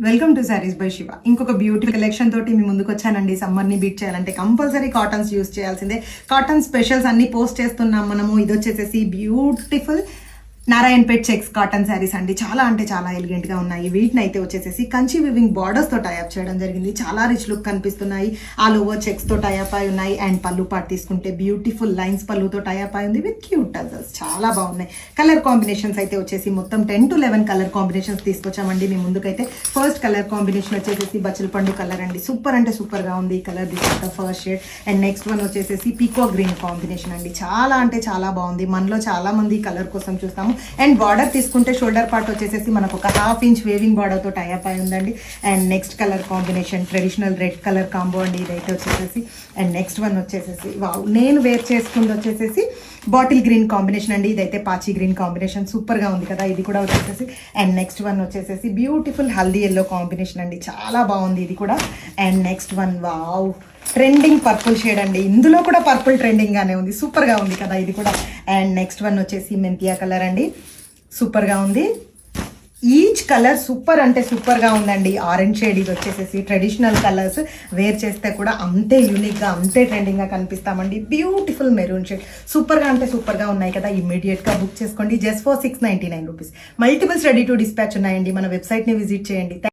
Welcome to saris by Shiva. ఇంకొక beauty collection తోటి మీ ముందుకు వచ్చానండి. సమ్మర్ని బీట్ చేయాలంటే కంపల్సరీ కాటన్స్ యూస్ చేయాల్సిందే. కాటన్ స్పెషల్స్ అన్ని పోస్ట్ చేస్తున్నాం మనము. ఇది వచ్చేసేసి beautiful Narayanpet checks cotton saris అండి. చాలా అంటే చాలా ఎలిగెంట్ గా ఉన్నాయి. వీటిని అయితే వచ్చేసేసి కంచి వివింగ్ బార్డర్స్ తో టైఅప్ చేయడం జరిగింది. చాలా రిచ్ లుక్ కనిపిస్తున్నాయి. ఆల్ ఓవర్ చెక్స్ తో టైఅప్ అయి ఉన్నాయి. అండ్ పళ్ళు పార్ట్ తీసుకుంటే బ్యూటిఫుల్ లైన్స్ పళ్ళుతో టైఅప్ అయి ఉంది విత్ క్యూట్ టజల్స్. చాలా బాగున్నాయి. కలర్ కాంబినేషన్స్ అయితే వచ్చేసి మొత్తం 10 to 11 కలర్ కాంబినేషన్స్ తీసుకొచ్చామండి మీ ముందుకైతే. ఫస్ట్ కలర్ కాంబినేషన్ వచ్చేసేసి బచ్చల పండు కలర్ అండి. సూపర్ అంటే సూపర్ గా ఉంది ఈ colour. This is the first shade. And next one వచ్చేసేసి పీకో గ్రీన్ కాంబినేషన్ అండి. చాలా అంటే చాలా బాగుంది. మనలో చాలా మంది ఈ కలర్ కోసం చూస్తాము. అండ్ బార్డర్ తీసుకుంటే షోల్డర్ పార్ట్ వచ్చేసేసి మనకు ఒక 1/2 ఇంచ్ వేవింగ్ బార్డర్ తో టైఅప్ అయి ఉందండి. And next colour combination traditional red colour combo అండి ఇదైతే వచ్చేసేసి. అండ్ నెక్స్ట్ వన్ వచ్చేసేసి వావ్, నేను వేర్ చేసుకుంది వచ్చేసేసి బాటిల్ గ్రీన్ కాంబినేషన్ అండి. ఇదైతే పాచి గ్రీన్ కాంబినేషన్ సూపర్ గా ఉంది కదా ఇది కూడా వచ్చేసేసి. అండ్ నెక్స్ట్ వన్ వచ్చేసేసి బ్యూటిఫుల్ హల్దీ ఎల్లో కాంబినేషన్ అండి. చాలా బాగుంది ఇది కూడా. And next one wow, trending purple shade అండి. ఇందులో కూడా పర్పుల్ ట్రెండింగ్ గానే ఉంది. సూపర్ గా ఉంది కదా ఇది కూడా. అండ్ నెక్స్ట్ వన్ వచ్చేసి మెంతియా కలర్ అండి. సూపర్ గా ఉంది. ఈచ్ కలర్ సూపర్ అంటే సూపర్ గా ఉందండి. ఆరెంజ్ షేడ్ ఇది వచ్చేసేసి ట్రెడిషనల్ కలర్స్ వేర్ చేస్తే కూడా అంతే యూనిక్ గా అంతే ట్రెండింగ్ గా కనిపిస్తామండి. బ్యూటిఫుల్ మెరూన్ షేడ్ సూపర్ గా అంటే సూపర్ గా ఉన్నాయి కదా. ఇమ్మీడియట్ గా బుక్ చేసుకోండి. Just for 699 rupees. Multiples ready to dispatch ఉన్నాయండి. మన వెబ్సైట్ ని విజిట్ చేయండి.